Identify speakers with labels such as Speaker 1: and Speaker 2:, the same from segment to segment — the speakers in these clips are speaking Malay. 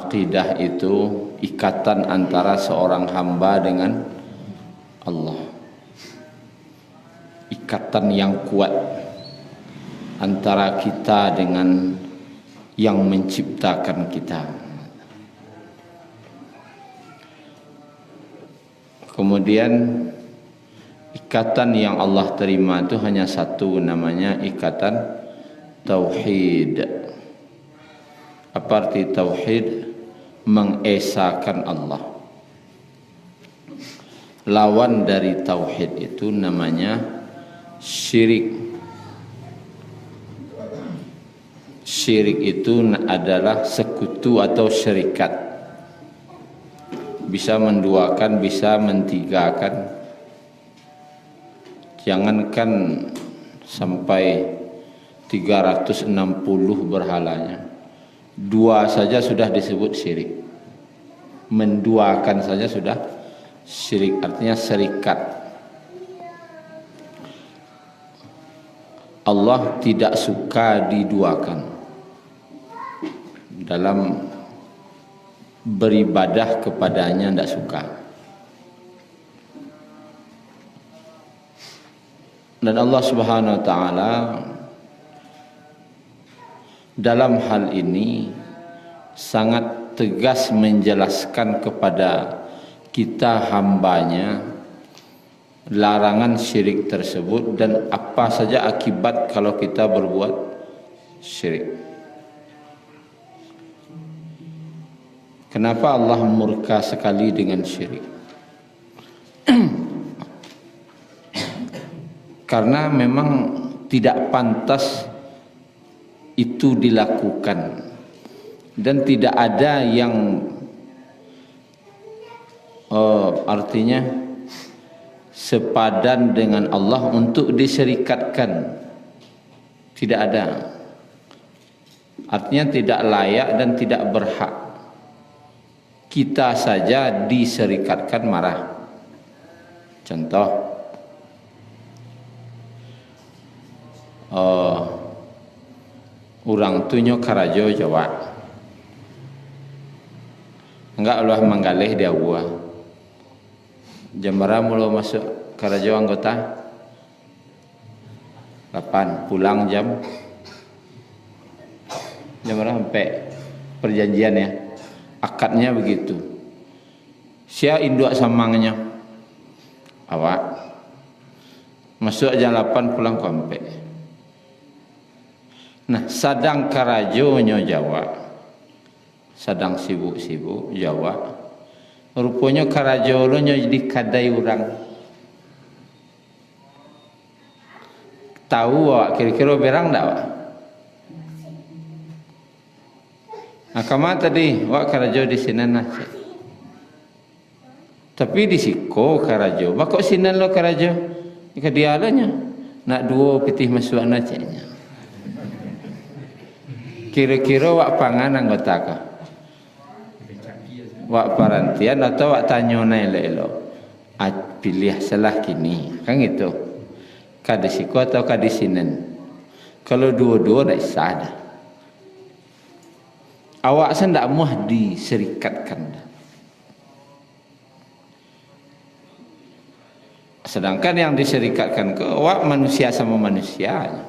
Speaker 1: Aqidah itu ikatan antara seorang hamba dengan Allah. Ikatan yang kuat antara kita dengan yang menciptakan kita. Kemudian ikatan yang Allah terima itu hanya satu, namanya ikatan tauhid. Apa arti tauhid? Mengesakan Allah. Lawan dari tauhid itu namanya syirik. Syirik itu adalah sekutu atau syirikat. Bisa menduakan, bisa mentigakan. Jangankan sampai 360 berhalanya, 2 saja sudah disebut syirik. Menduakan saja sudah syirik, artinya serikat. Allah tidak suka diduakan dalam beribadah kepadanya, tidak suka. Dan Allah Subhanahu wa taala dalam hal ini sangat tegas menjelaskan kepada kita hambanya larangan syirik tersebut dan apa saja akibat kalau kita berbuat syirik. Kenapa Allah murka sekali dengan syirik? Karena memang tidak pantas itu dilakukan dan tidak ada yang artinya sepadan dengan Allah untuk diserikatkan. Tidak ada. Artinya tidak layak dan tidak berhak. Kita saja diserikatkan marah. Contoh, orang tunyo karajo Jawa, enggak Allah menggalih dia buah. Jambara mula masuk karajo anggota 8, pulang jam sampai perjanjian ya. Akadnya begitu. Sia induk samangnya. Awak masuk jam 8 pulang kompe. Nah, sadang karajonyo Jawa, sadang sibuk-sibuk Jawa, rupanya karajolonyo jadi kadai orang. Tahu awak kira-kira berang tak awak? Nah, kama tadi wak karajo di sini aja. Tapi di siko karajo, bakok sinan lo karajo, jika dialanya nak 2 pitih masuk anaknya. Kira-kira wak pangan anggota kah? Wak parantian atau wak tanyona elok-elok. Pilih salah kini, kan gitu. Kadisiko atau kadisinan. Kalau dua-dua tak sah dah. Awak sendak muah diserikatkan. Sedangkan yang diserikatkan ke awak manusia sama manusia.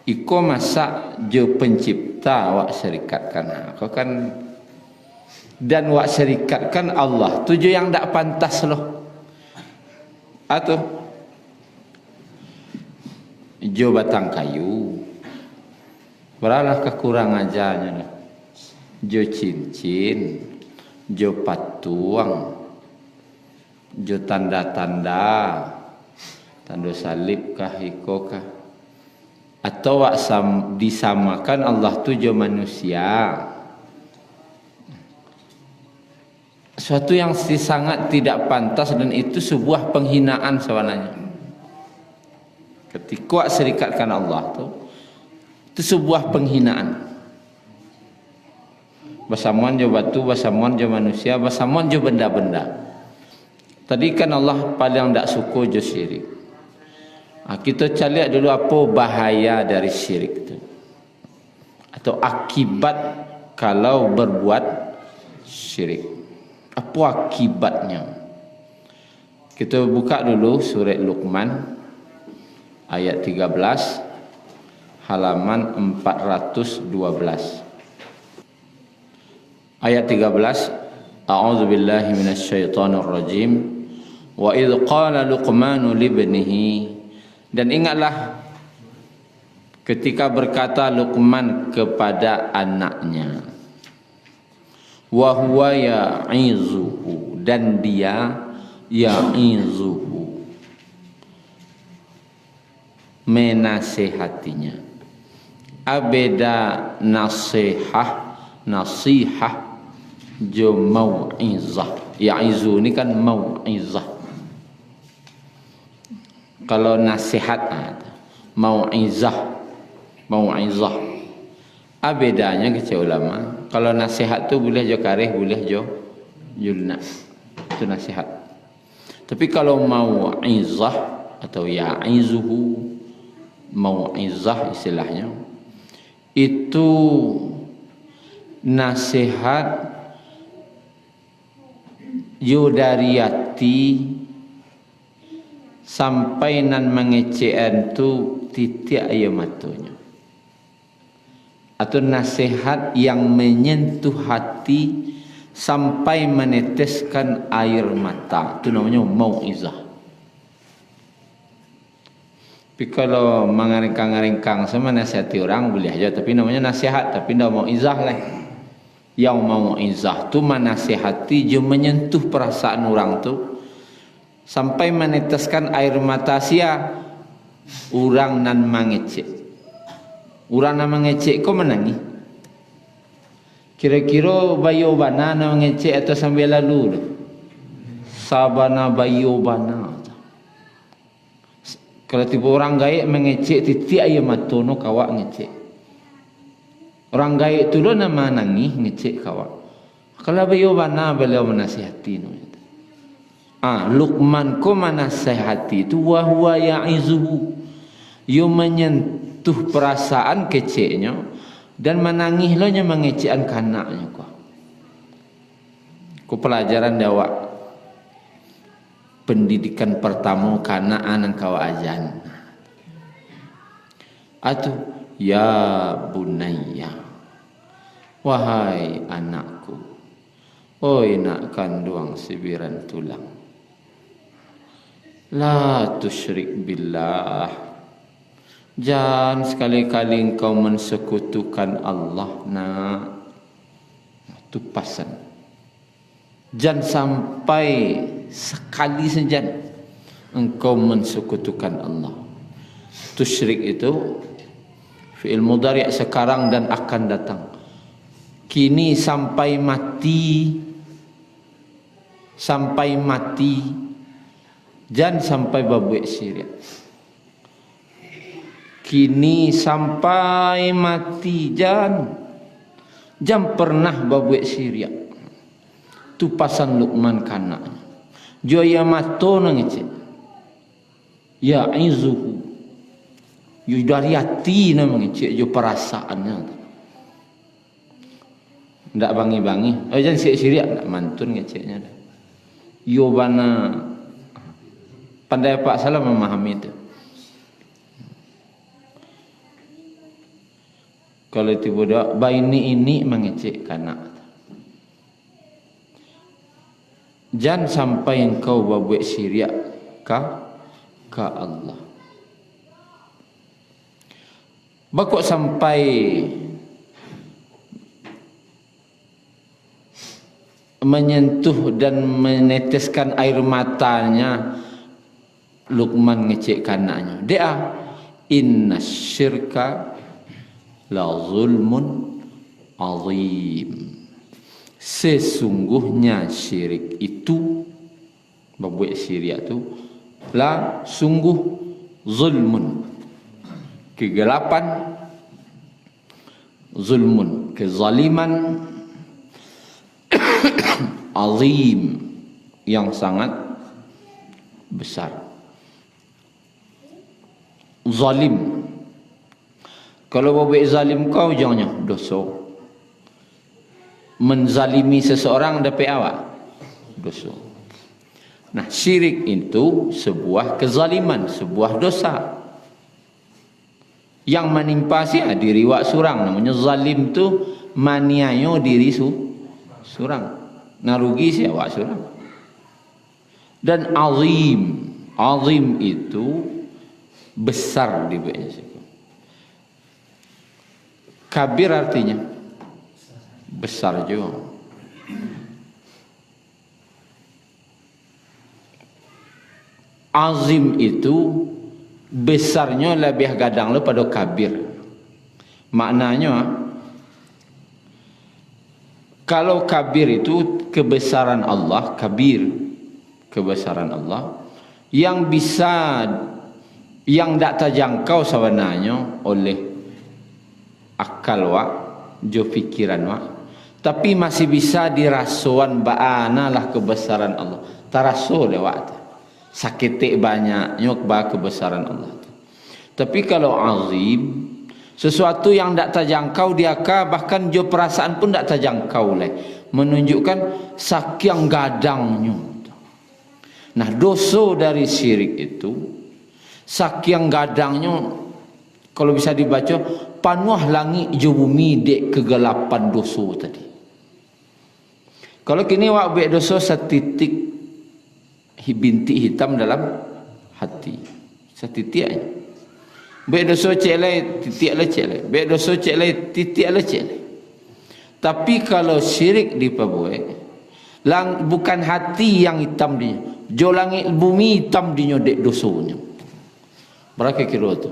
Speaker 1: Iko masa jo pencipta awak serikatkan. Kau kan dan awak serikatkan Allah. Tujuh yang tak pantas loh. Atau jo batang kayu. Beralah kekurang ajanya. Jo cincin, jo patuang, jo tanda-tanda, tanda salib kah, iko kah, atau disamakan Allah tu jo manusia. Suatu yang sangat tidak pantas dan itu sebuah penghinaan sebenarnya. Ketika serikatkan Allah tu, itu sebuah penghinaan. Basamuan jo batu, basamuan jo manusia, basamuan jo benda-benda. Tadi kan Allah paling tak suka jo syirik. Kita cari dulu apa bahaya dari syirik itu. Atau akibat kalau berbuat syirik. Apa akibatnya? Kita buka dulu surat Luqman ayat 13 halaman 412. Ayat 13, A'udzubillahi minasyaitonir rajim. Wa idh qala Luqmanu libnihi, dan ingatlah ketika berkata Luqman kepada anaknya, wa huwa ya'izuhu, dan dia ya'izuhu, menasihatinya. Abeda nasihah jo mau'izah. Ya'izu ni kan mau'izah. Kalau nasihat mau'izah. Bedanya kecil ulama. Kalau nasihat tu boleh jo karih, boleh jo julna. Itu nasihat. Tapi kalau mau'izah atau ya'izuhu, mau'izah istilahnya, itu nasihat yo dari hati sampai nan mengecekan tu titik air matanya, atau nasihat yang menyentuh hati sampai meneteskan air mata, itu namanya mau'izah. Tapi kalau mengarengkang sama nasihati orang boleh aja, tapi namanya nasihat, tapi tidak mau'izah lah. Yang mau'izah tu menasihati je menyentuh perasaan orang tu sampai meneteskan air mata sia orang nan mengecek. Orang nan mengecek kau menangis. Kira-kira bayo bana nan mengecek atau sambil lalu tu. Sabana bayo bana. Kalau tiba orang gaik mengecek titik air mata no kawak ngecek. Orang gaik tu lo nama nangis ngecek kawak. Kalau bayo bana beliau menasihati no. Luqman ko menasihati tu wa huwa ya'izuhu. Yo menyentuh perasaan keceknya dan menangis lo nya mengecekan kanaknya ko. Ko pelajaran dawak pendidikan pertama kana anak kawa ajan. Atu ya bunayya, wahai anakku, oi nak kandung sibiran tulang, la tusyrik billah, jangan sekali-kali engkau mensekutukan Allah. Nak tu pasan, jangan sampai sekali saja engkau mensekutukan Allah. Tusyrik itu fi'il mudhari' sekarang dan akan datang. Kini sampai mati, jangan sampai babuik syirik. Kini sampai mati, jangan pernah babuik syirik. Tu pasan Luqman kanaknya. Jo ya mato nangece. Ya izuhu. Yo dari hati nangece jo perasaannya. Ndak bangi-bangi. Jangan sirik ndak mantun ngeceknya dah. Yo bana pandai Pak Salam memahami itu. Kalau tiba-tiba baini ini mengecek kanak. Jangan sampai engkau berbuat syirik ka Allah. Bakok sampai menyentuh dan meneteskan air matanya Luqman ngecek kanaknya. Dia inna syirka la zulmun azim. Sesungguhnya syirik itu, berbuat syirik itu la sungguh zulmun, kegelapan, zulmun, kezaliman azim, yang sangat besar. Zalim, kalau berbuat zalim kau jangannya dosa. menzalimi seseorang dapat awak dosa. Nah, syirik itu sebuah kezaliman, sebuah dosa yang menimpa diri wak surang. Namanya zalim tu maniayo diri surang, narugi sia wak surang. Dan azim itu besar di bahasa. Kabir artinya besar juga. Azim itu besarnya lebih gadang le pada kabir. Maknanya kalau kabir itu kebesaran Allah, kabir kebesaran Allah yang bisa, yang tak terjangkau sebenarnya oleh akal wak, jo fikiran wak, tapi masih bisa dirasuan ba'ana lah kebesaran Allah. Taraso deh wak, sakit banyak nyok ba kebesaran Allah. Tapi kalau azim, sesuatu yang tak terjangkau diaka, bahkan jo perasaan pun tak terjangkau leh, menunjukkan saking gadangnya. Nah, dosa dari syirik itu saking gadangnya, kalau bisa dibaca, panuh langit jo bumi dek kegelapan dosa tadi. Kalau kini wak buat dosa setitik bintik hitam dalam hati, setitik aja. Buat dosa cek lai titik lah cek lai, buat dosa cek lai titik lah cek lai. Tapi kalau syirik diperbuat, bukan hati yang hitam dia, jo langit bumi hitam dia dek dosanya. Berapa kira tu?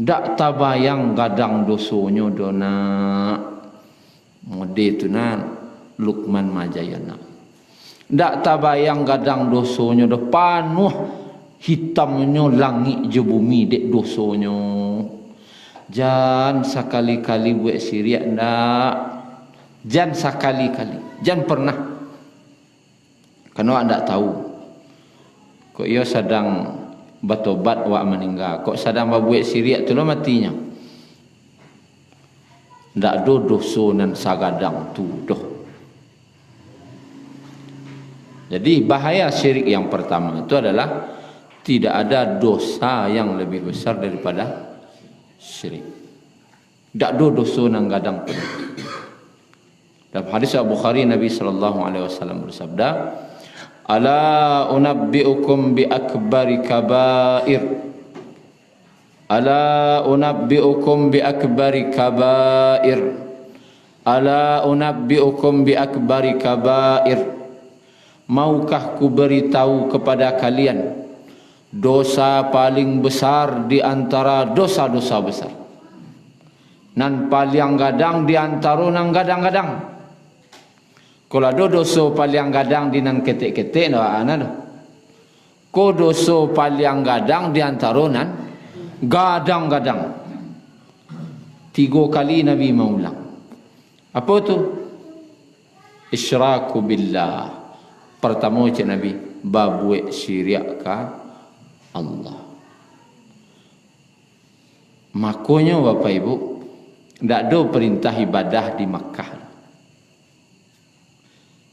Speaker 1: Dak tabayang gadang dosonya dona mode tu na Luqman Majayana. Dak tabayang gadang dosonya do panuh hitamnya langit je bumi dek dosonya. Jangan sekali-kali buat syirik ndak. Jangan sekali-kali, jangan pernah. Karena anda tahu kok ia sedang batobat wak meninggal, kok sedang buat syirik tu lah matinya. Ndak do dosa nan sagadang tu doh. Jadi bahaya syirik yang pertama itu adalah tidak ada dosa yang lebih besar daripada syirik. Ndak do dosa nan gadang tu. Dalam hadis Al-Bukhari, Nabi SAW bersabda, Ala unabbi'ukum bi akbari kabair. Ala unabbi'ukum bi akbari kabair. Ala unabbi'ukum bi akbari kabair. Maukah ku beritahu kepada kalian dosa paling besar di antara dosa-dosa besar, nan paling gadang di antara nang gadang-gadang. Kalau ada dosa paling gadang di nan ketek-ketek no ana. Ko dosa paling gadang di antara nan gadang-gadang. 3 kali Nabi mengulang. Apa tu? Isyraku billah. Pertama cik Nabi, babuek syirik ka Allah. Makanya Bapak Ibu, tak ada perintah ibadah di Mekah.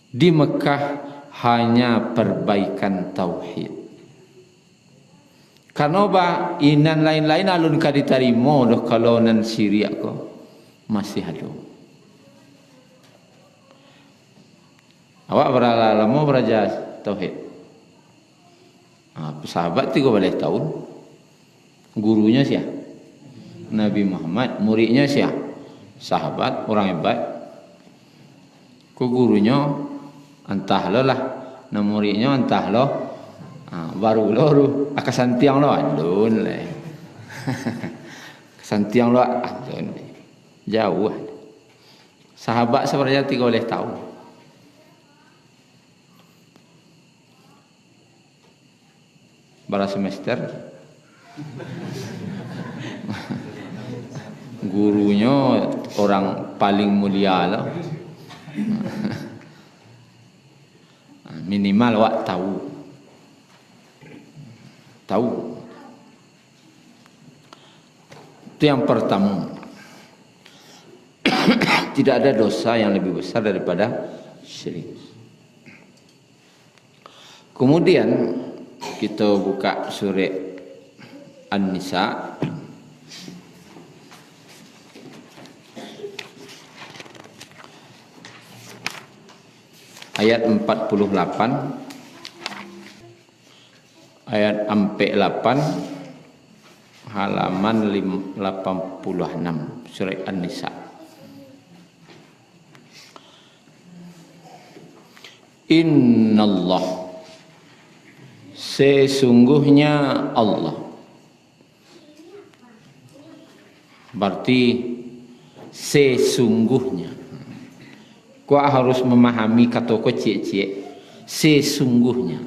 Speaker 1: Di Mekah hanya perbaikan tauhid. Karena inan lain-lain alun ka diterima doh kalau nan syirik ko masih ada. Awak berapa lama belajar tauhid? Sahabat 13 tahun. Gurunya siapa? Nabi Muhammad. Muridnya siapa? Sahabat, orang hebat. Ku gurunya entah lo lah, na muridnya entah lo. Baru lo akasantiang lo adun le. Akasantiang lo adun. Jauh. Sahabat sebenarnya 13 tahun. Bara semester. Gurunya orang paling mulia lah. Minimal wak tahu. Itu yang pertama. Tidak ada dosa yang lebih besar daripada syirik. Kemudian kita buka surah An-Nisa ayat 48 ayat 48 halaman 86 surah An-Nisa. Innallah, sesungguhnya Allah. Berarti sesungguhnya. Kau harus memahami kata kau cik-cik. Sesungguhnya.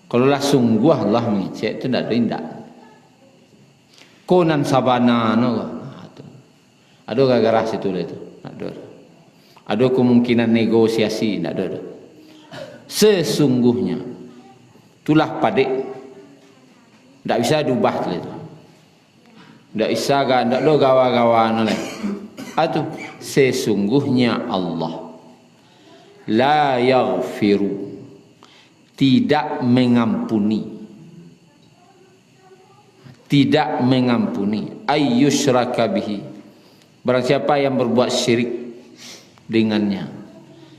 Speaker 1: Kalau lah sungguh Allah mengecek itu tidak ada indah. Konan sabana no. Ada gara-gara situ itu. Ada kemungkinan negosiasi, tidak ada. Sesungguhnya, itulah padik, tidak bisa diubah itu. Tidak bisa, tidak ada gawa-gawa oleh. Itu sesungguhnya Allah la yaghfiru, tidak mengampuni, ayyushraka bihi, barang siapa yang berbuat syirik dengannya,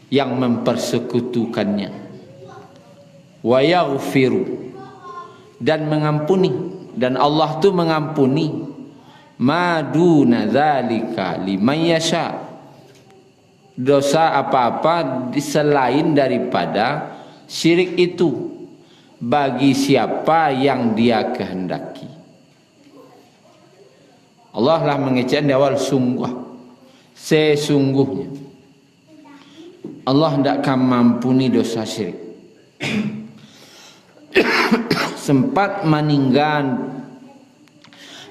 Speaker 1: yang mempersekutukannya, wa yaghfiru, dan mengampuni, dan Allah tu mengampuni ma duna dzalika liman yasha, dosa apa-apa selain daripada syirik itu bagi siapa yang dia kehendaki. Allah lah mengecek di awal sungguh, sesungguhnya Allah tidak akan mampuni dosa syirik. Sempat meninggal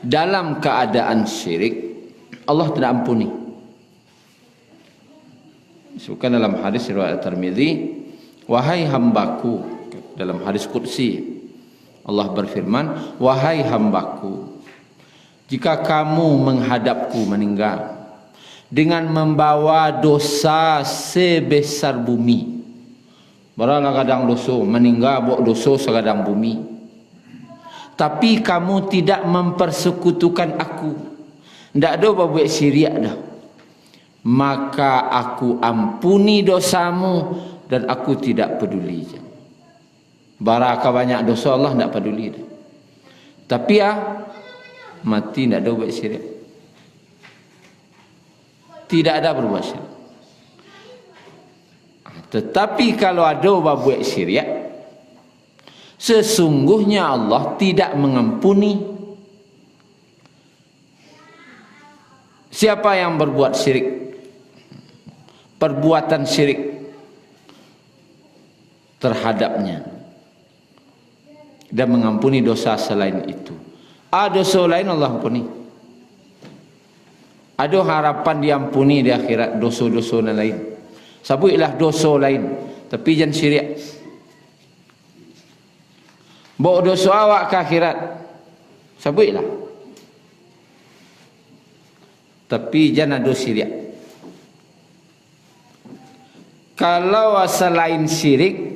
Speaker 1: dalam keadaan syirik, Allah tidak ampuni. Disebutkan dalam hadis riwayat Tirmizi, wahai hambaku, dalam hadis qudsi Allah berfirman, wahai hambaku, jika kamu menghadapku meninggal dengan membawa dosa sebesar bumi, barangkali kadang dosa meninggal bawa dosa sekadang bumi, tapi kamu tidak mempersekutukan aku, tidak ada buat syirik dah, maka aku ampuni dosamu dan aku tidak peduli. Barangkali banyak dosa Allah tidak peduli dah. Tapi mati tidak ada buat syirik, tidak ada berbuat syirik. Tetapi kalau ada buat syirik, sesungguhnya Allah tidak mengampuni siapa yang berbuat syirik, perbuatan syirik terhadapnya, dan mengampuni dosa selain itu. Ada dosa lain Allah ampuni. Ada harapan diampuni di akhirat dosa-dosa lain. Sabuilah dosa lain, tapi jangan syirik. Bawa dosa awak ke akhirat, sabuilah. Tapi jangan ada syirik. Kalau selain syirik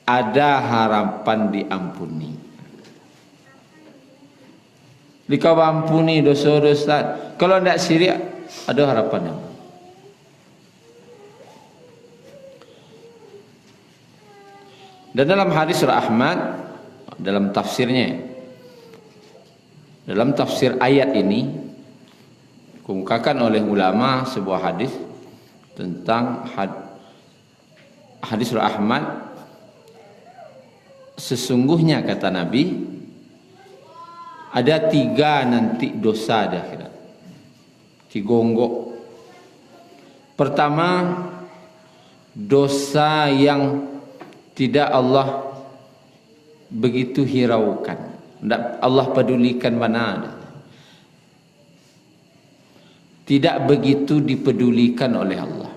Speaker 1: ada harapan diampuni. Jika ampuni dosa-dosa, kalau tidak syirik ada harapan. Dan dalam hadis surah Ahmad, dalam tafsirnya, dalam tafsir ayat ini dikemukakan oleh ulama sebuah hadis tentang hadis surah Ahmad. Sesungguhnya kata Nabi, ada 3 nanti dosa di akhirat, 3 gonggok. Pertama, dosa yang tidak Allah begitu hiraukan, tidak Allah pedulikan mana, tidak begitu dipedulikan oleh Allah.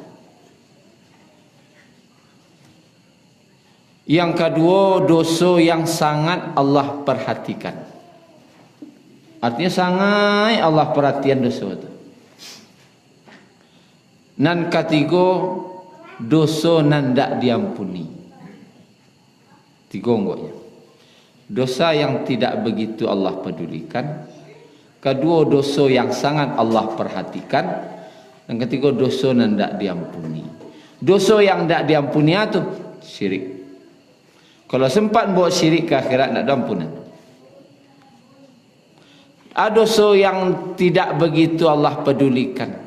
Speaker 1: Yang kedua, dosa yang sangat Allah perhatikan. Artinya sangat Allah perhatian dosa itu. Nan katiga dosa nan ndak diampuni. Tiga enggaknya. Dosa yang tidak begitu Allah pedulikan. Kedua, dosa yang sangat Allah perhatikan. Dan ketiga, dosa yang tidak diampuni. Dosa yang tidak diampuni itu syirik. Kalau sempat buat syirik ke akhirat, tidak ada ampunan. Ada dosa yang tidak begitu Allah pedulikan.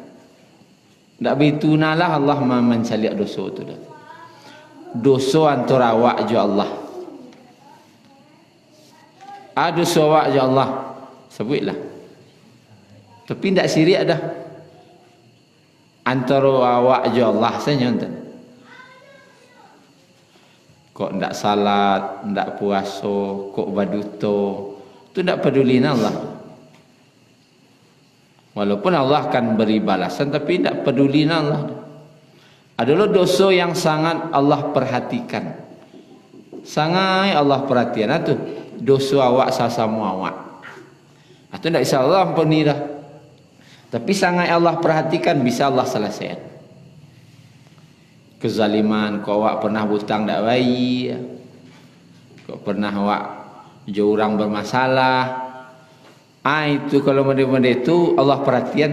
Speaker 1: Tak begitu nalah Allah mencaliak dosa itu dah. Dosa antara awak je Allah. Ada dosa awak je Allah. Sebutlah. Tapi tak syirik dah. Antara awak je Allah saja enten. Kok tak salat, tak puasa, kok baduto, tu tak peduli Allah. Walaupun Allah akan beri balasan, tapi tidak peduli Allah. Adalah dosa yang sangat Allah perhatikan. Sangat Allah perhatian itu dosa awak sasamu awak. Itu tidak bisa Allah ampuni dah. Tapi sangat Allah perhatikan, bisa Allah selesaikan. Kezaliman, kau awak pernah hutang tak baik, kau pernah awak jauh orang bermasalah. Itu kalau benda-benda itu Allah perhatian,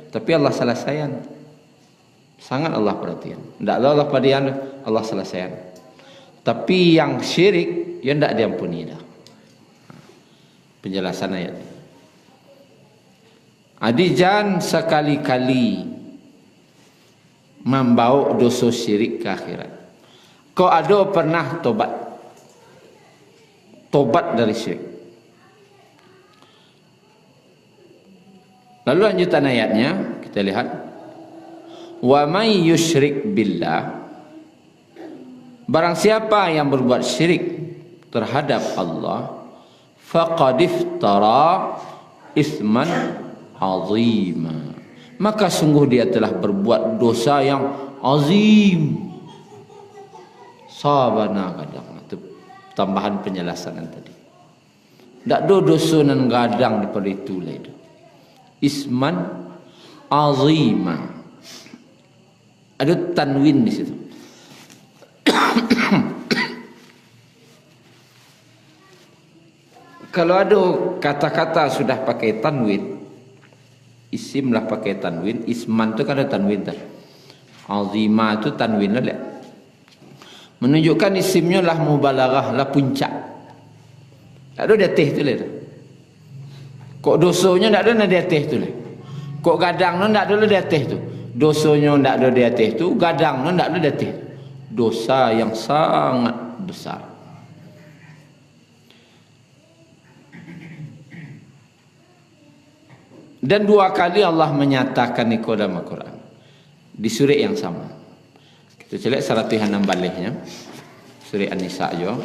Speaker 1: tapi Allah selesaikan. Sangat Allah perhatian. Tidak Allah perhatian, Allah selesaikan. Tapi yang syirik, yang tidak diampuni dah. Penjelasan ayat. Adijan sekali-kali membawa dosa syirik ke akhirat. Kau ada pernah tobat? Tobat dari syirik. Lalu lanjutan ayatnya kita lihat, wa may yusyrik billah, barang siapa yang berbuat syirik terhadap Allah, faqad iftara isman azima, maka sungguh dia telah berbuat dosa yang azim. Sabana kadang itu tambahan penjelasan tadi. Tak ada dosa nan gadang daripada itu lah. Isman azima, ada tanwin di situ. Kalau ada kata-kata sudah pakai tanwin, isim lah pakai tanwin, isman tu kan ada tanwin dah. Azima tu tanwin lah. Menunjukkan isimnya lah mubalaghah, lah puncak. Tak ada datih tu lah. Kok dosanya tak ada di atas tu lah. Kok gadang tak ada di atas tu. Dosanya tak ada di atas tu, gadang tak ada di atas. Dosa yang sangat besar. Dan dua kali Allah menyatakan ini dalam Al-Quran. Di surah yang sama. Kita cek seratihan enam baliknya. Surah An-Nisa juga.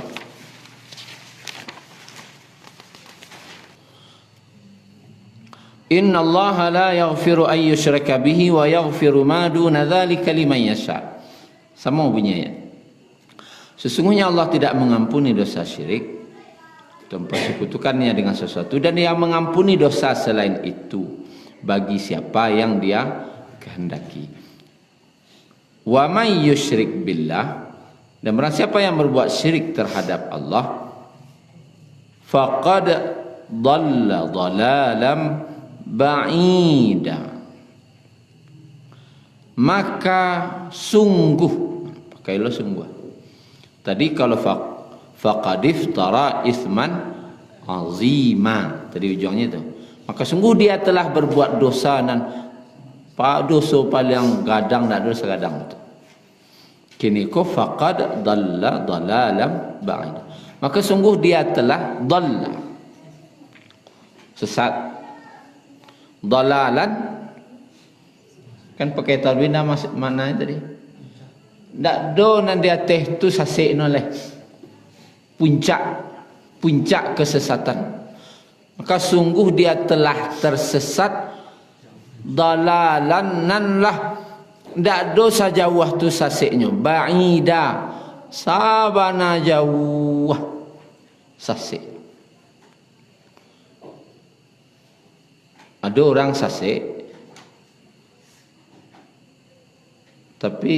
Speaker 1: Inna Allah la yaghfiru an yushraka bihi wa yaghfiru ma duna dzalika liman yasha. Sama bunyinya. Sesungguhnya Allah tidak mengampuni dosa syirik dan persekutukannya dengan sesuatu, dan Dia mengampuni dosa selain itu bagi siapa yang Dia kehendaki. Wa may yusyrik billah, dan barang siapa yang berbuat syirik terhadap Allah, faqad dhalla dhalalam ba'ida, maka sungguh, pakailah sungguh. Tadi kalau faqad iftara isman azima, tadi ujungnya itu, maka sungguh dia telah berbuat dosa, dan dosa paling gadang, tak dosa gadang itu. Kini ko faqad dhalla dhalalam ba'ida, maka sungguh dia telah dhalla, sesat. Dalalan kan pakai tanwin mana tadi? Tak do nan dia teh tu sasik noleh. Puncak kesesatan. Maka sungguh dia telah tersesat. Dalalan nan lah. Tak do sajauh tu sasiknya. Ba'ida, sabana jauh sasik. Ada orang sasik Tapi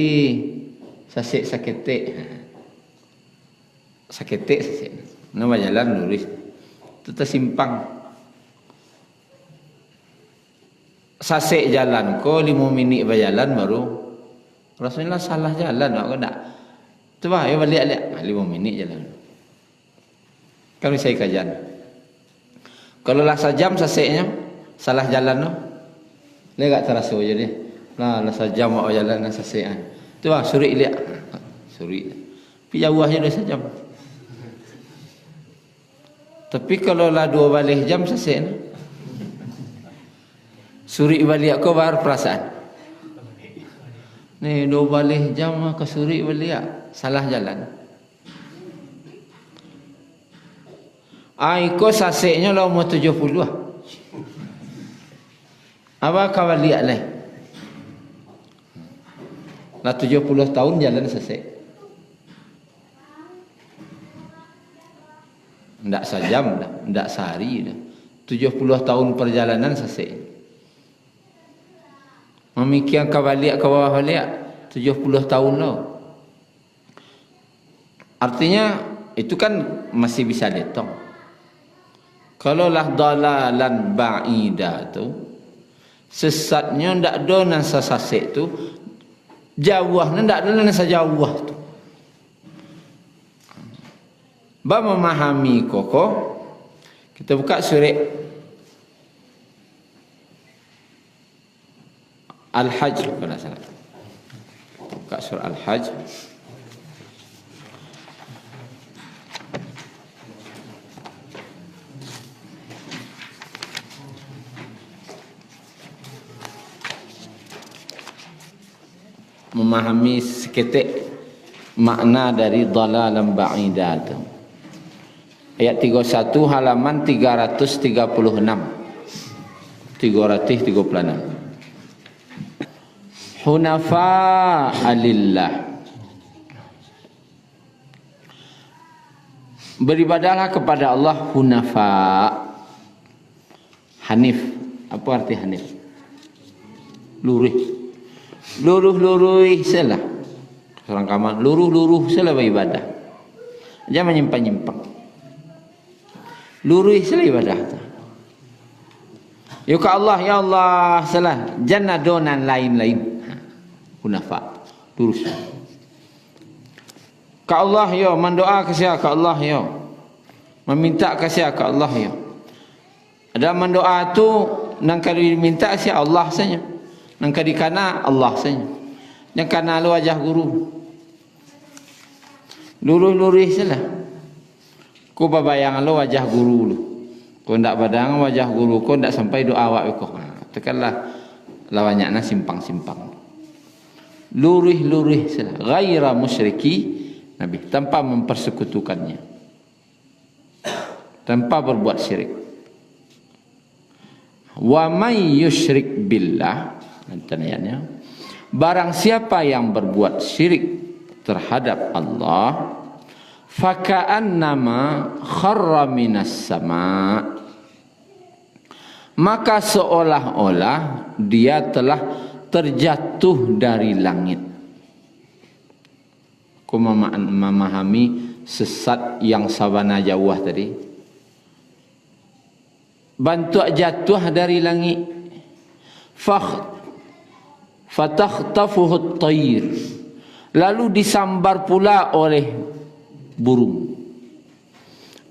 Speaker 1: sasik saketek. Saketek sasik. Nama jalan lurus. Itu tersimpang. Sasik jalan ko 5 minit berjalan baru rasanya salah jalan kau nak. Coba ya balik 5 minit jalan. Kalau saya kajian. Kalau lah sejam sasiknya salah jalan no. Dia tak terasa je dia. Lah sejam awak jalan sasik kan. Coba suri lihat. Suri. Pi jauh aja dah sejam. Tapi kalau lah 2 balik jam sasik no. Suri balik kau baru perasaan. Ni 2 balik jam ke suri balik salah jalan. Ai ko sasiknya lah umur 70 lah. Apa kau balik lah? Lah 70 tahun jalan sasik. Ndak sejam dah, ndak sehari dah. 70 tahun perjalanan sasik. Memikirkan kau balik ke bawah balik 70 tahun lah. Artinya itu kan masih bisa dihitung. Kalau lah dalalan ba'ida tu sesatnya ndak ada nan sasik tu, jauhnya ndak ada nan sejauh tu. Ba memahami koko kita buka surah Al-Hajj kalau salah. Buka surah Al-Hajj. Memahami seketik makna dari dhalalan ba'idat. Ayat 31 halaman 336. 336. Hunafa'a lillah. Beribadahlah kepada Allah hunafa. Hanif. Apa arti hanif? Lurus. Luruh-luruh salah. Orang kamar luruh-luruh salah beribadah. Jangan menyimpang-nyimpang. Luruh salah ibadah. Ya Allah, ya Allah salah. Jangan donan lain-lain. Hunafa. Lurus. Ka Allah ya, mendoa ke siapa? Ka Allah ya. Meminta ke siapa? Ka Allah ya. Ada mendoa tu nang kali minta si Allah saja. Nang kali kana Allah saja. Yang kana lu wajah guru. Lurus-lurus salah. Ku babayang lu wajah guru lu. Ku ndak badang wajah guru ku ndak sampai doa awak ku. Tekanlah lawanyana simpang-simpang. Lurih-lurih salah. Ghaira musyriki Nabi tanpa mempersekutukannya. Tanpa berbuat syirik. Wa may yusyrik billah, tanyanya, barang siapa yang berbuat syirik terhadap Allah, faka'annama kharra minas sama, maka seolah-olah dia telah terjatuh dari langit. Aku memahami sesat yang sabana jauh tadi. Bantu jatuh dari langit. Fatakhtafuhu at-tayr. Lalu disambar pula oleh burung.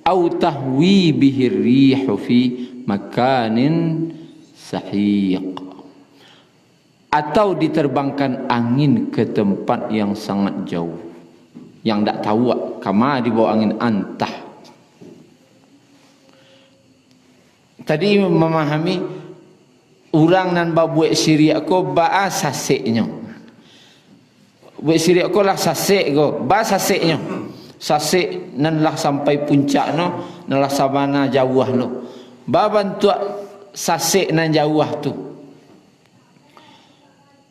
Speaker 1: Au tahwi bihi ar-rihu fi makanin sahiq. Atau diterbangkan angin ke tempat yang sangat jauh, yang tak tahu kama dibawa angin antah. Tadi memahami orang nan babuat syirik ko ba sasiknya. Buat syirik ko lah sasik ko, ba sasiknya. Sasik nan lah sampai puncak no, nan lah sabana jauh no. Ba bantu sasik nan jauh tu.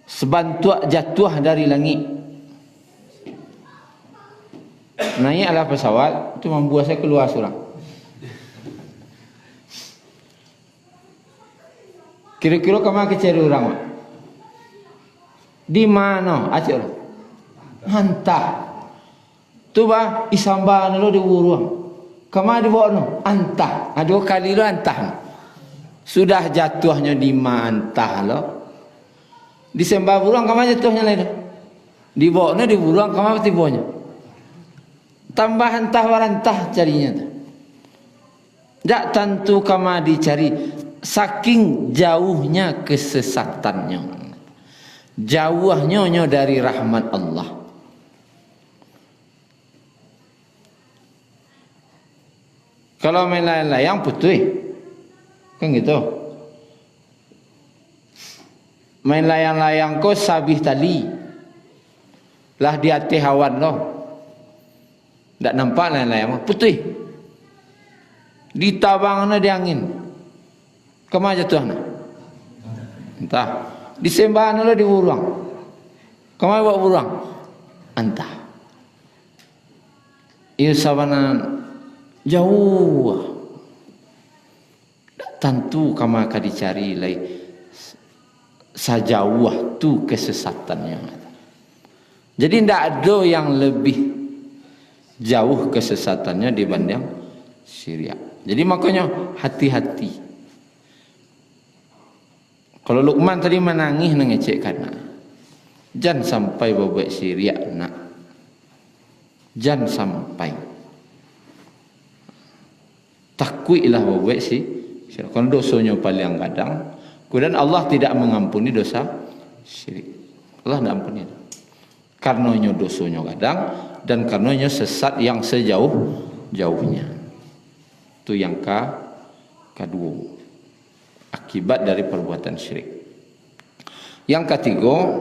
Speaker 1: Sebantuak jatuh dari langit. Naiklah pesawat, itu membuat saya keluar surang. Kira-kira kamu kecari orang, Di mana? Acik lo. Hantah. Tu bah isamba lo di buruang. Kama di bawah no? Antah. Dua kali lo antah. Sudah jatuhnya di mana antah lo. Di sembah buruang kama jatuhnya lagi. Di bawah no di buruang kama tibanya. Tambah antah warantah carinya. Tak tentu kama dicari. Saking jauhnya kesesatannya. Jauhnya dari rahmat Allah. Kalau main layang-layang putih, kan gitu. Main layang-layang kau sabih tali, lah di hati hawan lo. Tak nampak layang-layang putih. Ditabangnya di angin. Kemana jatuhnya? Entah. Disembahan lo di buruang. Kemana bawa buruang? Entah. Ia sabana jauh. Tentu kama akan dicari lagi sajauh tu kesesatannya. Jadi tidak ada yang lebih jauh kesesatannya dibanding syirik. Jadi makanya hati-hati. Kalau Luqman tadi menangis ngecekkan, jangan sampai berbuat syirik nak. Jangan sampai. Takwilah berbuat syirik. Kalau dosanya paling kadang, kemudian Allah tidak mengampuni dosa syirik. Allah tidak ampuni. Karenanya dosanya kadang dan karenanya sesat yang sejauh-jauhnya. Itu yang kedua. Akibat dari perbuatan syirik. Yang ketiga,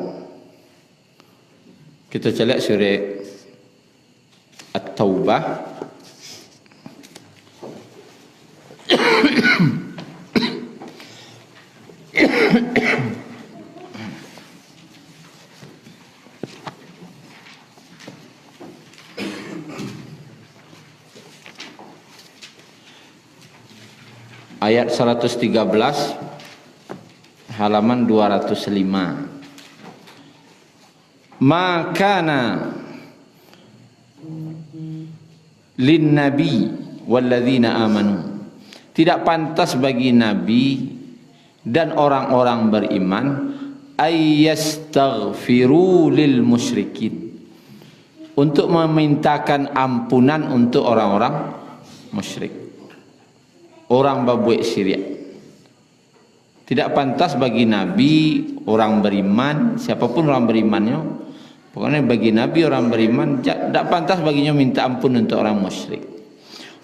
Speaker 1: kita cek surah At-Taubah ayat 113 halaman 205. Makana lin nabi walladzina amanu, tidak pantas bagi nabi dan orang-orang beriman ayyastaghfiru lil musyrikin, untuk memintakan ampunan untuk orang-orang musyrik, orang berbuat syirik. Tidak pantas bagi nabi, orang beriman, siapapun orang berimannya, pokoknya bagi nabi orang beriman tidak pantas baginya minta ampun untuk orang musyrik.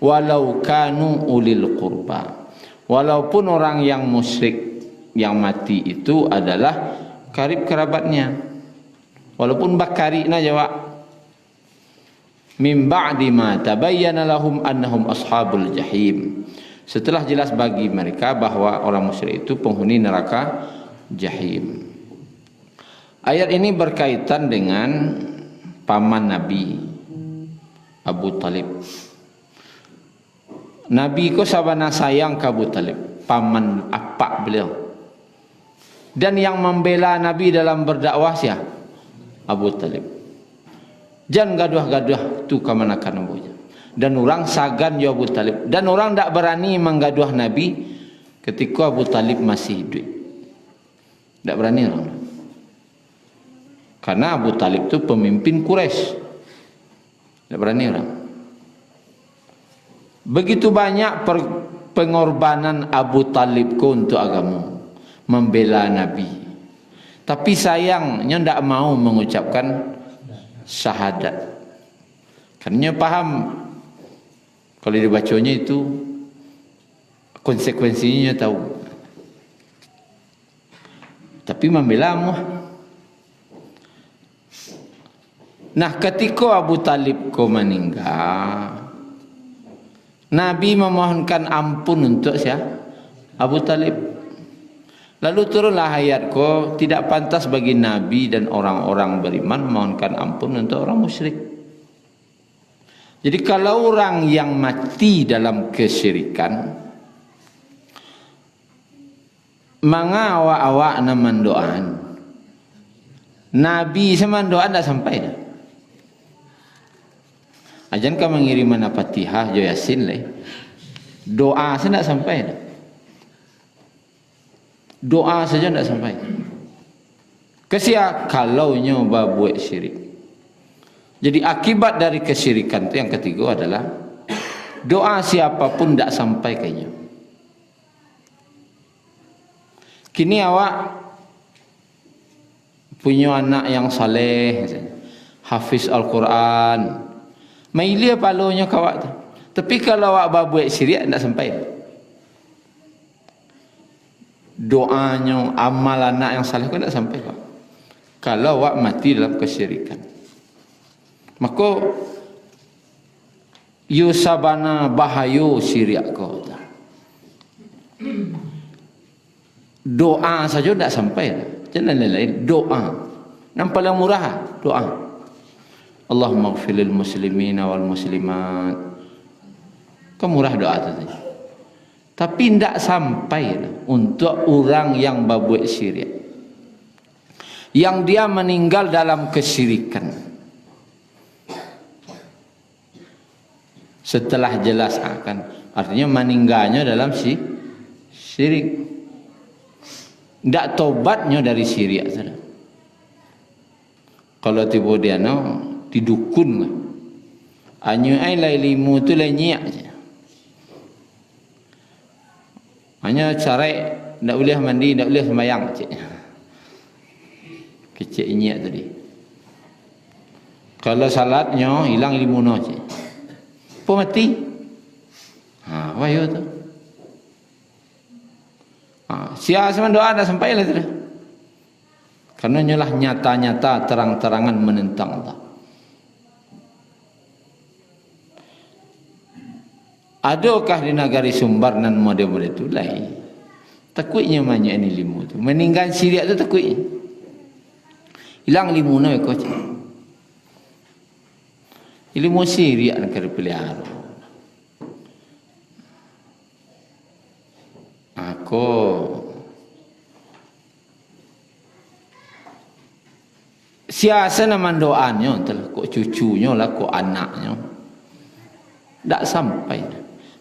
Speaker 1: Walau kanu ulil qurba, walaupun orang yang musyrik yang mati itu adalah karib kerabatnya, walaupun bakari na jawab. Min ba'di ma tabayyana lahum annahum ashabul jahim, setelah jelas bagi mereka bahwa orang musyrik itu penghuni neraka jahim. Ayat ini berkaitan dengan paman Nabi Abu Talib. Nabi ko sabana sayang ke Abu Talib, paman apak beliau. Dan yang membela Nabi dalam berdakwah siapa? Abu Talib. Jangan gaduh-gaduh tu kemanakan abunya. Dan orang sagan jo Abu Talib, dan orang tak berani menggaduh Nabi ketika Abu Talib masih hidup. Tak berani orang, karena Abu Talib itu pemimpin Quraisy. Tak berani orang. Begitu banyak pengorbanan Abu Talib untuk agama, membela Nabi, tapi sayangnya tak mau mengucapkan syahadat. Karena paham kalau dibacanya itu konsekuensinya tahu. Tapi membela mu. Nah, ketika Abu Talib ko meninggal, Nabi memohonkan ampun untuk siapa? Abu Talib. Lalu turunlah ayat ko, tidak pantas bagi Nabi dan orang-orang beriman memohonkan ampun untuk orang musyrik. Jadi kalau orang yang mati dalam kesyirikan, manga awak-awak na mendoaan, Nabi sama doa tak sampai dah. Ajan ka mengirim mana Fatihah jo Yasin le. Doa saja tak sampai dah. Doa saja tak sampai. Kesia kalau nyoba buat syirik. Jadi akibat dari kesyirikan itu yang ketiga adalah doa siapapun tak sampai kayaknya. Kini awak punya anak yang saleh, hafiz Al-Quran, mailia palonya kawak tu. Tapi kalau awak buat syirik tak sampai. Doanya, amal anak yang saleh pun tak sampai kok. Kalau awak mati dalam kesyirikan. Maka yusabana bahayo syirik kau. Doa saja tak sampai. Jangan lain doa. Nampak paling murah doa. Allahumma ighfir lil muslimina wal muslimat. Kemurah doa tadi. Tapi tidak sampai untuk orang yang berbuat syirik. Yang dia meninggal dalam kesyirikan. Setelah jelas akan artinya meninggalnya dalam syirik. Tak tobatnya dari syirik saja. Kalau tiba dia didukun lah. Anyu ai lai limu tu lai nyiak je. Hanya cara tak boleh mandi, tak boleh sembahyang cik. Kecik nyiak tadi. Kalau salatnya hilang limuno cik. Apa mati? Wahyu tu. Sia sama doa dah sampai lah tu. Karena nyalah nyata-nyata terang-terangan menentang Allah. Adakah di negara Sumbar dan model-model itu lain? Takutnya banyak ini limu tu. Meninggal syirik tu takutnya. Hilang limu no kau cik. Ilmu syirik nak kena pelihara. Aku siasa nama doanya telah kok cucunya lah kok anaknya tak sampai.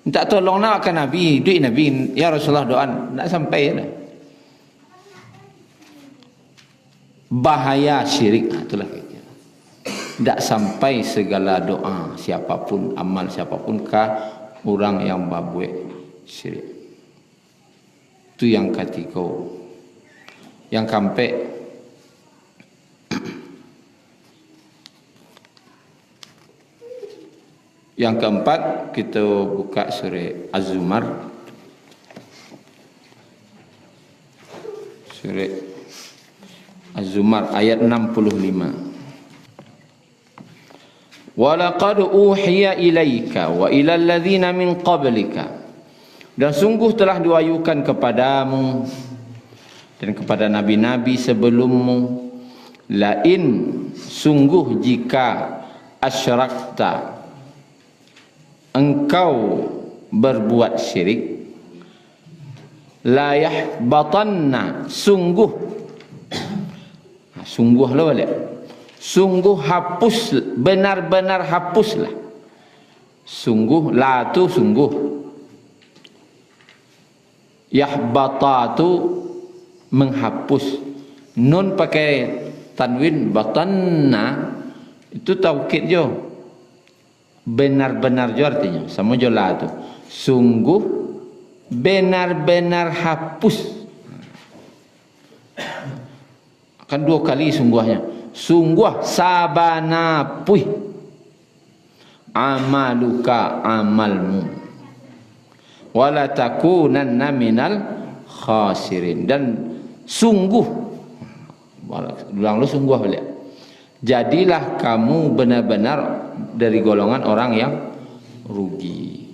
Speaker 1: Minta tolong nak ke Nabi, duit Nabi, ya Rasulullah doa tak sampai dah. Bahaya syirik itulah kira. Tak sampai segala doa siapapun, amal siapapun kah orang yang berbuat syirik. Itu yang ketiga. Yang keempat, yang keempat kita buka surah Az-Zumar. Surah Az-Zumar ayat 65. Wa laqad uhiya ilaika wa ilal ladzina min qablika. Dan sungguh telah diwahyukan kepadamu dan kepada nabi-nabi sebelummu, lain sungguh jika asyrakta engkau berbuat syirik, la yahbatanna sungguh lah balik, sungguh hapus, benar-benar hapuslah. Sungguh la tu sungguh, yahbata tu menghapus. Nun pakai tanwin, batanna itu taukid jo, benar-benar jo artinya sama jo la tu. Sungguh benar-benar hapus. Kan dua kali sungguhnya. Sungguh sabana puih amaluka amalmu, wala takunanna minal khasirin. Dan sungguh, ulang lu sungguh balik, jadilah kamu benar-benar dari golongan orang yang rugi.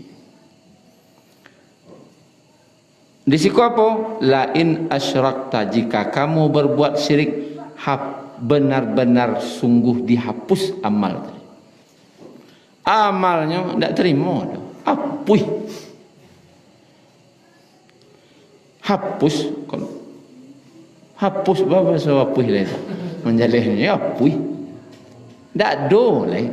Speaker 1: Di situ apa? Lain asyrakta, jika kamu berbuat syirik, benar-benar sungguh dihapus amal tadi. Amalnya tidak terima, apuih. Hapus, hapus bapa sahapuih lain. Menjalihnya apa? Tak ada lain.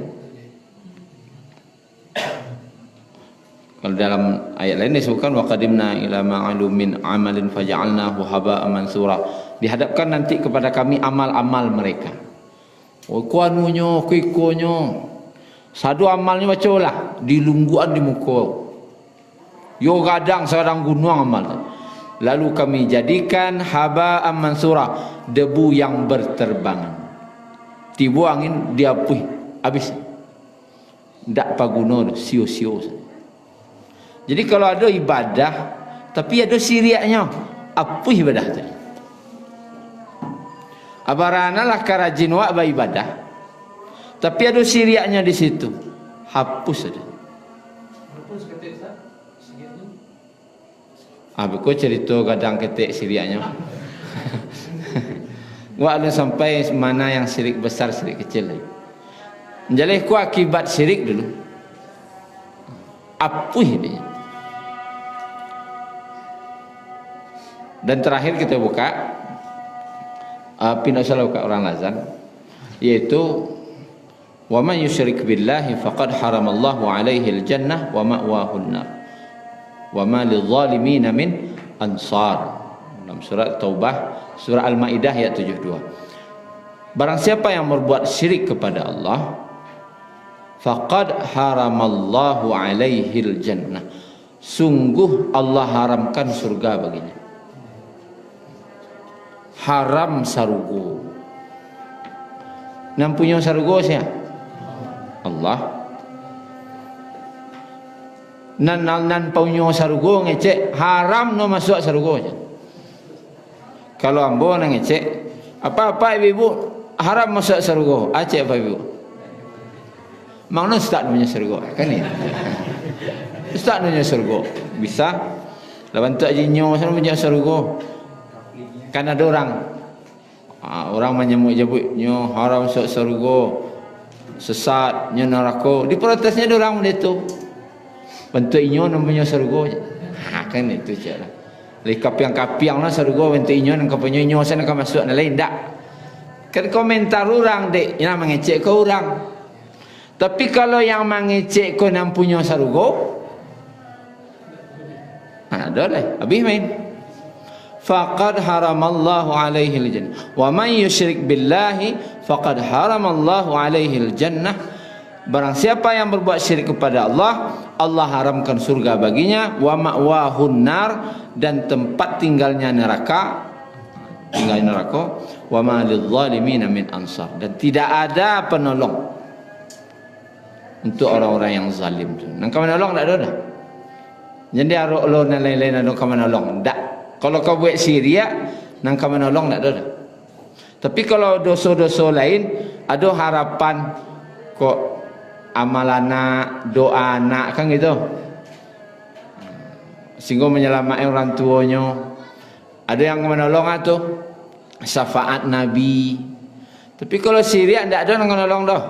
Speaker 1: Kalau dalam ayat lain disebutkan wa qadimna ila ma'alu min amalin faja'alnahu haba'an mansura. Dihadapkan nanti kepada kami amal-amal mereka. Oh kuanunya, kuikonyo. Sadu amalnya macam lah dilungguan di muka. Yo gadang sekarang gunung amal. Lalu kami jadikan haba'an mansura, debu yang berterbangan. Tiba angin dia puih habis. Ndak paguna sio-sio. Jadi kalau ada ibadah tapi ada siriaknya, apa ibadah tu? Abarana lah karajin wa ibadah. Tapi ada siriaknya di situ. Hapus saja. Hapus ketik Ustaz. Siriaknya. Kau cerita kadang ketik siriaknya. Wa ada sampai mana yang syirik besar, syirik kecil lagi. Menjalih ku akibat syirik dulu. Apa dia? Dan terakhir kita buka pindah salah buka orang lazan, yaitu wa man yusyrik billahi faqad haramallahu alaihi al-jannah wa ma'wahu an-nar wa ma lidh-dhalimin min ansar. Dalam surat Taubah, surah Al-Maidah ayat 72. Barang siapa yang berbuat syirik kepada Allah, faqad haramallahu alaihi al-jannah, sungguh Allah haramkan surga baginya. Haram sarugo. Nam punya sarugo siapa? Allah. Nan punya sarugo ngecek haram no masuk sarugo je. Kalau ambo nang ngecek apa-apa ibu haram masuk sarugo, acek apa ibu? Mana ustaz punya sarugo kan ni? Ustaz punya sarugo bisa. Lawan tak jinyo sana punya sarugo. Kan ada orang menyebut-nyebutnya haram masuk surga, sesatnya neraka. Di protesnya ada orang itu. Bentuknya namanya surga. Kan itu cara. Lagi kapiang-kapiang lah surga bentuknya dan kapiangnya sana kan masuk dan lain tak. Kan komentar orang dek yang mengecek ke orang. Tapi kalau yang mengecek ke yang punya surga, ada lah. Habis main. Faqad haramallahu alaihi al-jannah wa man yusyrik billahi faqad haramallahu alaihi al-jannah. Barang siapa yang berbuat syirik kepada Allah, Allah haramkan surga baginya, wa ma'wahun nar, dan tempat tinggalnya neraka, tinggal neraka, wa ma lidh-dhalimin min ansar, dan tidak ada penolong untuk orang-orang yang zalim tu. Nang kau menolong tak ada dah. Jadi arok lo dan lain-lain ada kau menolong tak. Kalau kau buat syirik, nang kau menolong tak ada dah. Tapi kalau dosa-dosa lain, ada harapan kok amal anak, doa anak kan gitu. Sehingga menyelamatkan orang tuanya. Ada yang menolong tu syafaat Nabi. Tapi kalau syirik tak ada yang menolong dah.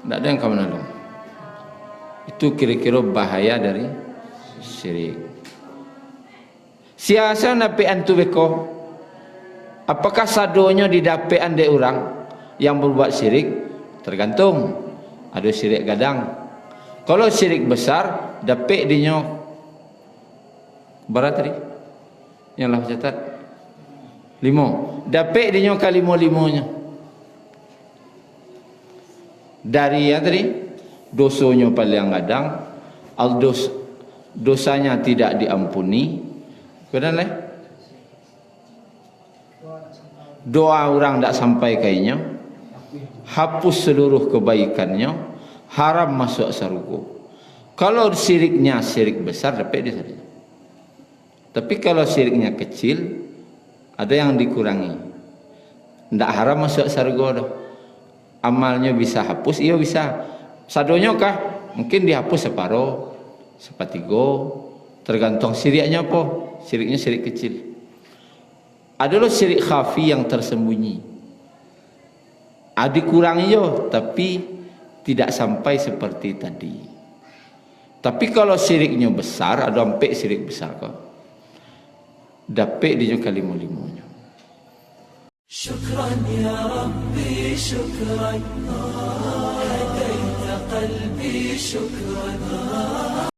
Speaker 1: Tak ada yang kau menolong. Itu kira-kira bahaya dari syirik. Siasa napi antu beko. Apakah sadonya didapat ande orang yang berbuat syirik? Tergantung. Ada syirik gadang. Kalau syirik besar, dapat dinyo berapa tadi? Yang lah catat 5. Dapat dinyo kali 5-5-nya. Dari yang tadi dosanya paling gadang, dosanya tidak diampuni. Kemudian leh, doa orang tak sampai kainya, hapus seluruh kebaikannya, haram masuk surga. Kalau syiriknya syirik besar, dapat di sana. Tapi kalau syiriknya kecil, ada yang dikurangi. Tak haram masuk surga dah. Amalnya bisa hapus, iya bisa. Sadonya kah? Mungkin dihapus separuh, sepertiga. Tergantung syiriknya apa. Syiriknya syirik kecil. Adalah syirik khafi yang tersembunyi. Dikurangi yo, tapi tidak sampai seperti tadi. Tapi kalau syiriknya besar, ada sampai syirik besar kok. Dapat dia kali 5-5-nya.
Speaker 2: شكرا يا ربي شكرا هديت قلبي شكرا